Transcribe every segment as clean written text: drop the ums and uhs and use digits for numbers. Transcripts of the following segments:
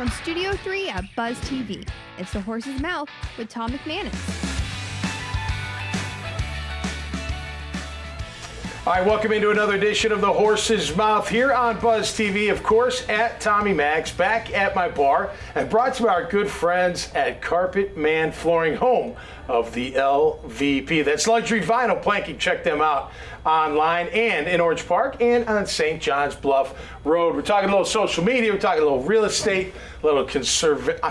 From Studio 3 at Buzz TV, it's The Horse's Mouth with Tom McManus. All right, welcome into another edition of The Horse's Mouth here on Buzz TV, of course, at Tommy Mac's, back at my bar, and brought to you by our good friends at Carpet Man Flooring, home of the LVP. That's luxury vinyl planking. Check them out online and in Orange Park and on St. John's Bluff Road. We're talking a little social media, we're talking a little real estate, a little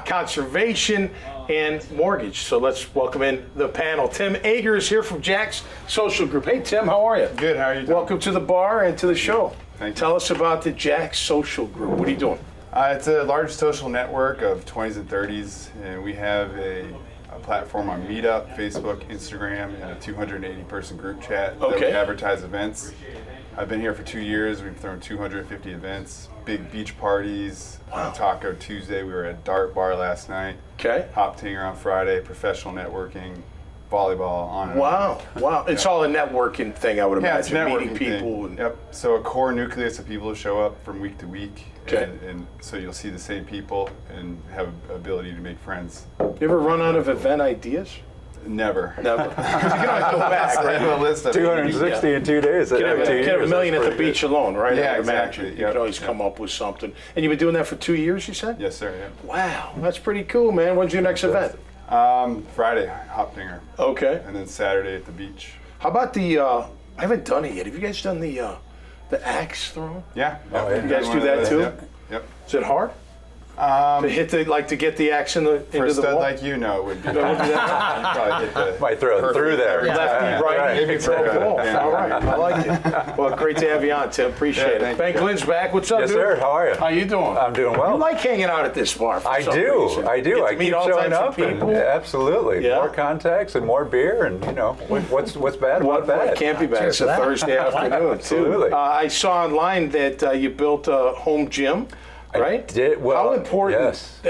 conservation and mortgage. So let's welcome in the panel. Tim Ager is here from Jax Social Group. Hey Tim, how are you? Good, how are you doing? Welcome to the bar and to the show. Thank you. Tell us about the Jax Social Group. What are you doing? It's a large social network of 20s and 30s, and we have a platform on Meetup, Facebook, Instagram, and a 280-person group chat that we advertise events. I've been here for 2 years. We've thrown 250 events, big beach parties. On Taco Tuesday, we were at Dart Bar last night. Okay. Hop Tinger on Friday, professional networking, volleyball, on and Wow. It's all a networking thing, I would Yeah, it's a imagine, networking meeting people. thing. Yep. So a core nucleus of people who show up from week to week. Okay. And so you'll see the same people and have ability to make friends. You ever run out of event ideas? Never. Never. You can always go back, I right? have a list of 260 in 2 days. You can have a million at the That's beach alone, right? Yeah, I would exactly. imagine. You could always come up with something. And you've been doing that for 2 years, you said? Yes, sir. Yeah. Wow, that's pretty cool, man. When's your next event? Friday, Hop Tinger, Okay. and then Saturday at the beach. How about the, I haven't done it yet. Have you guys done the axe throw? Yeah. yeah. You guys do that too? Yep. Is it hard? To hit to get the axe For into a the stud wall? like you, no, it would be. Don't do that. You'd probably hit the Might throw it through there. Lefty, right, maybe throw a ball. Yeah. All right, I like it. Well, great to have you on, Tim. Appreciate it. thank Ben you. Glynn's back. What's up, Yes, dude? sir. How are you? How you doing? I'm doing well. You like hanging out at this bar for I some do. reason. I do. Get to I meet keep all showing types up. of people. And, absolutely. Yeah. More contacts and more beer, and what's bad What about that? can't be bad? It's a Thursday afternoon, Absolutely. too. I saw online that you built a home gym, right? did. Well, how important? yes.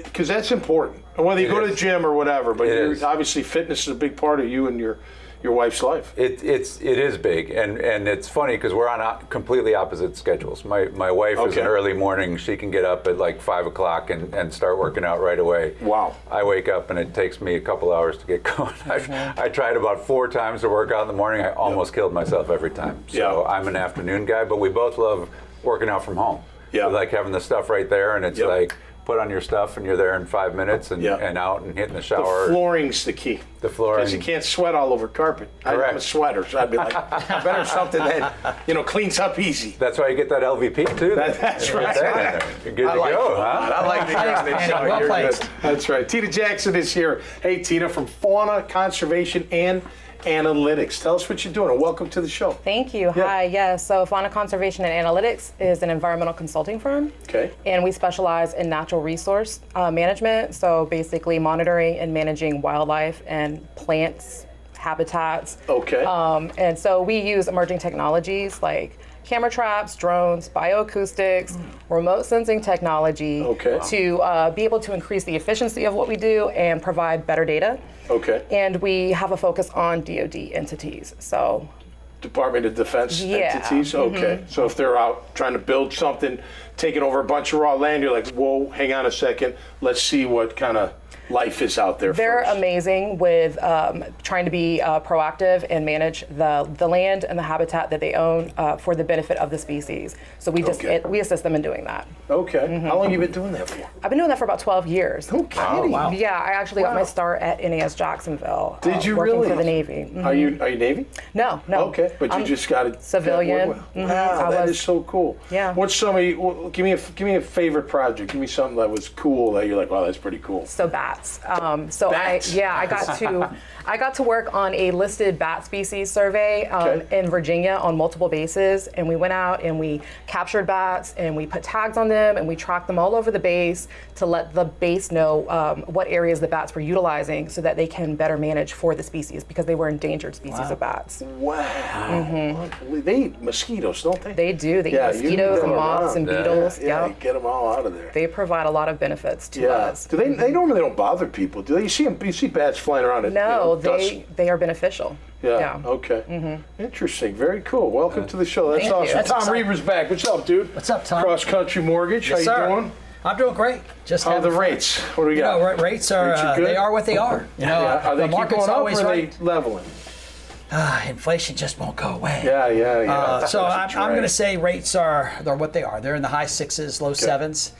Because that's important. Whether you It go to is. the gym or whatever, but It is. obviously fitness is a big part of you and your wife's life. It is big, and it's funny because we're on completely opposite schedules. My wife is Okay. an early morning. She can get up at like 5 o'clock and start working out right away. Wow. I wake up and it takes me a couple hours to get going. I tried about 4 times to work out in the morning. I almost killed myself every time. So Yeah. I'm an afternoon guy, but we both love working out from home. Yeah. We like having the stuff right there, and it's Yep. like put on your stuff and you're there in 5 minutes and, Yeah. and out and hitting the The shower. flooring's the key. The flooring. Because you can't sweat all over carpet. I'm a Correct. sweater, so I'd be like, I better something that cleans up easy. That's why you get that LVP too. That's Get right. that in there. You're good I to like go, it. huh? I like the guy. Well You're placed. good. That's right. Tina Jackson is here. Hey, Tina, from Fauna Conservation and Analytics. Tell us what you're doing, and welcome to the show. Thank you. Yeah. Hi. Yes. So Fauna Conservation and Analytics is an environmental consulting firm. Okay. And we specialize in natural resource management. So basically monitoring and managing wildlife and plants, habitats. Okay. And so we use emerging technologies like camera traps, drones, bioacoustics, remote sensing technology Okay. to be able to increase the efficiency of what we do and provide better data. Okay. And we have a focus on DoD entities. So Department of Defense Yeah. entities? Okay. So if they're out trying to build something, taking over a bunch of raw land, you're like, whoa, hang on a second. Let's see what kind of life is out there they're first. amazing with trying to be proactive and manage the land and the habitat that they own for the benefit of the species. So we just Okay. we assist them in doing that. Okay. How long have you been doing that for? I've been doing that for about 12 years. No kidding. wow. Yeah, I actually got my start at NAS Jacksonville. Did you working really? for the Navy. Mhm. Are you Navy? No. Okay, but you I'm just got it. civilian. Wow, I that was- is so cool. Yeah. What's give me a favorite project. Give me something that was cool that you're like, wow, that's pretty cool. So bats. Bats? I got to work on a listed bat species survey Okay. in Virginia on multiple bases, and we went out and we captured bats and we put tags on them and we tracked them all over the base to let the base know what areas the bats were utilizing so that they can better manage for the species because they were endangered species of bats. Wow. They eat mosquitoes, don't they? They do. They Yeah, eat you mosquitoes move and them moths around. and Yeah. beetles. Yeah, Yep. get them all out of there. They provide a lot of benefits to us. Do they normally don't bother people, do they? You see bats flying around at No, dusk. they are beneficial. Yeah. Okay. Interesting. Very cool. Welcome to the show. That's Thank you. awesome. That's Tom exciting. Reber's back. What's up, dude? What's up, Tom? CrossCountry Mortgage. Yes, How you sir. doing? I'm doing great. Just How are having the fun. rates? What do we You got? know, rates are good? they are what they are. You know, Are they the keep market's going up always or are right. they leveling? Inflation just won't go away. Yeah. So I'm going to say rates are what they are. They're in the high 6s, low 7s.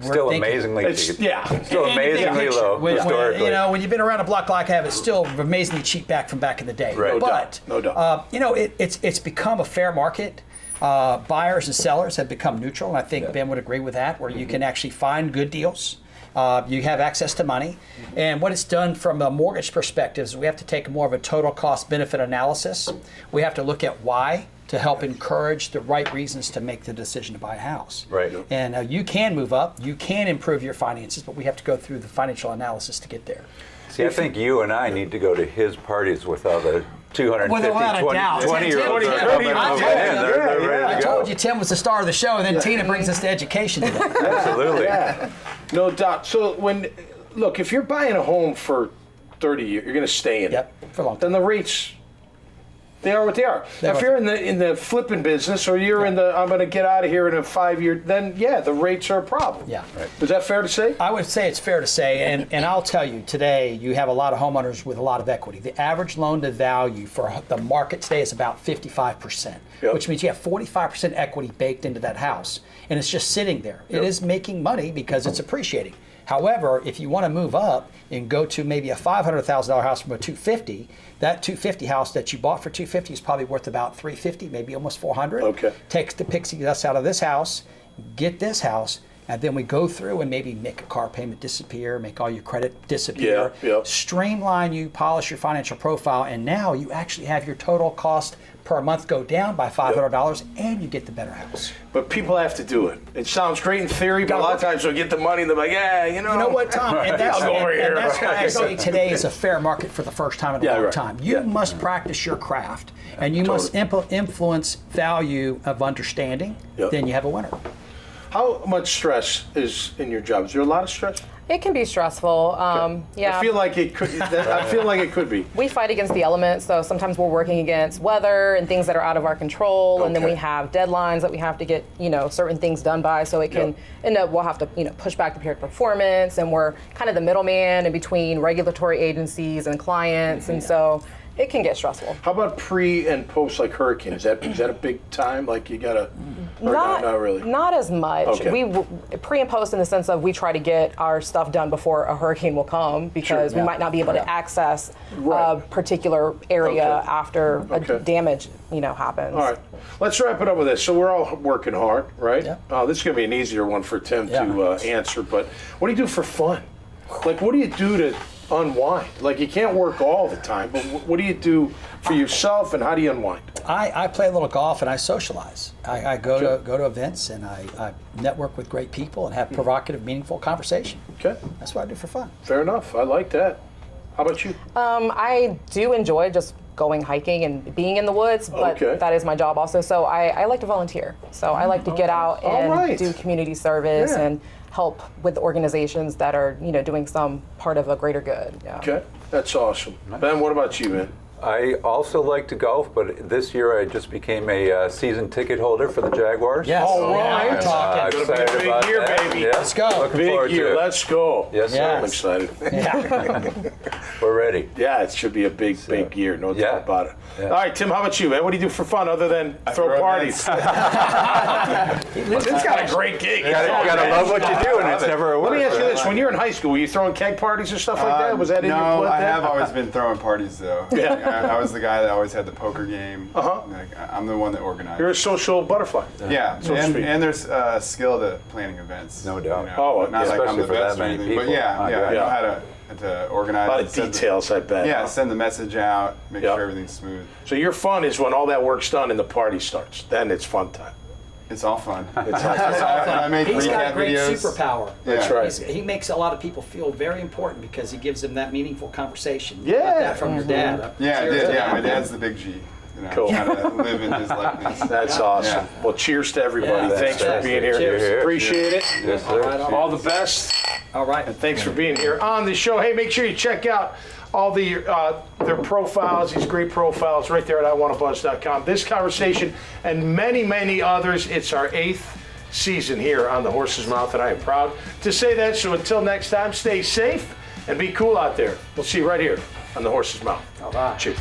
Still amazingly cheap. Yeah. Still In the big amazingly picture, low historically. you know, when you've been around a block like I have, it's still amazingly cheap back from back in the day. Right. But No doubt. you know, it's become a fair market. Buyers and sellers have become neutral, and I think Ben would agree with that, where you can actually find good deals. You have access to money. And what it's done from a mortgage perspective is we have to take more of a total cost benefit analysis. We have to look at why to help encourage the right reasons to make the decision to buy a house. Right. And you can move up, you can improve your finances, but we have to go through the financial analysis to get there. See, I think you and I need to go to his parties with all the 250, With a lot of 20, doubt. 20-year-olds Tim, are coming Tim, and moving in. They're ready I to told go. you Tim was the star of the show, and then Tina brings us to education today. Absolutely. Yeah. No doubt. So look, if you're buying a home for 30 years, you're going to stay in it. Yep, for a long Then time. the rates, they are what they are. They're If what you're in the flipping business or you're in the I'm going to get out of here in a 5-year, then yeah, the rates are a problem. Yeah. Right. Is that fair to say? I would say it's fair to say, and I'll tell you, today you have a lot of homeowners with a lot of equity. The average loan to value for the market today is about 55%, Yep. which means you have 45% equity baked into that house, and it's just sitting there. Yep. It is making money because it's appreciating. However, if you want to move up and go to maybe a $500,000 house from a $250,000, that $250,000 house that you bought for $250,000 is probably worth about $350,000, maybe almost $400,000. Okay. Takes the pixie dust out of this house, get this house, and then we go through and maybe make a car payment disappear, make all your credit disappear, Yeah. streamline you, polish your financial profile, and now you actually have your total cost per month go down by $500, and you get the better house. But people have to do it. It sounds great in theory, but a lot of times they'll get the money and they're like, yeah, you know. You know what, Tom? And that's, I'll go over and here. that's why I say today is a fair market for the first time in a Yeah, long right. time. You must practice your craft, and you must influence value of understanding. Yep. Then you have a winner. How much stress is in your job? Is there a lot of stress? It can be stressful. Yeah. I feel like it could. I feel like it could be. We fight against the elements, so sometimes we're working against weather and things that are out of our control, and then Okay. we have deadlines that we have to get, certain things done by, so it can end up, we'll have to, push back the period of performance, and we're kind of the middleman in between regulatory agencies and clients, and so it can get stressful. How about pre and post, like hurricane? Is that a big time? Like you gotta? Or not really. Not as much. Okay. We pre and post in the sense of we try to get our stuff done before a hurricane will come because we might not be able to access a particular area Okay. after Okay. damage, happens. All right, let's wrap it up with this. So we're all working hard, right? Yeah. This is gonna be an easier one for Tim Yeah. to answer. But what do you do for fun? Like, what do you do to unwind? Like, you can't work all the time, but what do you do for yourself, and how do you unwind? I play a little golf and I socialize. I go to events and I network with great people and have provocative, meaningful conversation. Okay, That's what I do for fun. fair enough. I like that. How about you? I do enjoy just going hiking and being in the woods, but Okay. that is my job also. So I like to volunteer. So I like to get out and right. do community service Yeah. and help with organizations that are, doing some part of a greater good. Yeah. Okay, that's awesome. Ben, what about you, man? I also like to golf, but this year I just became a season ticket holder for the Jaguars. Yes. All Yeah, right. we're talking. Gonna be a Excited big about year, that. baby. Yeah. Let's go. Looking Big forward year. to it. Let's go. Yes, sir. I'm excited. We're ready. Yeah, it should be a big year, no yeah. doubt about it. Yeah. All right, Tim, how about you, man? What do you do for fun other than throw throw parties? Tim's got a great gig. You gotta love what you do, and it's never a Let work. me ask you right? this: when you're in high school, were you throwing keg parties or stuff like that? Was that in your No, blood? I then? have always been throwing parties though. Yeah. I was the guy that always had the poker game. Uh-huh. Like, I'm the one that organized. You're a social butterfly. Yeah, so to speak. and there's skill to planning events. No doubt. Oh, not yeah. like I'm Especially the for that best or many anything, but people. yeah, My I God. know how to organize. A lot and of send the- details, I bet. Yeah, send the message out, make Yep. sure everything's smooth. So your fun is when all that work's done and the party starts. Then it's fun time. It's all fun. It's all fun. I make He's got recap a great videos. superpower. That's Yeah. right. He makes a lot of people feel very important because he gives them that meaningful conversation. Yeah. You got that from your dad. Yeah, I Cheers did. to Yeah, that. my dad's the big G. Cool. Trying to live in his likeness. That's awesome. Yeah. Well, cheers to everybody. Yeah, Thanks for fantastic. being here. Cheers. Appreciate it. Yes, sir. All the best. All right. Thanks for being here on the show. Hey, make sure you check out all their profiles, these great profiles right there at iwannabuzz.com. This conversation and many, many others. It's our 8th season here on the Horse's Mouth, and I am proud to say that. So until next time, stay safe and be cool out there. We'll see you right here on the Horse's Mouth. All right. Cheers.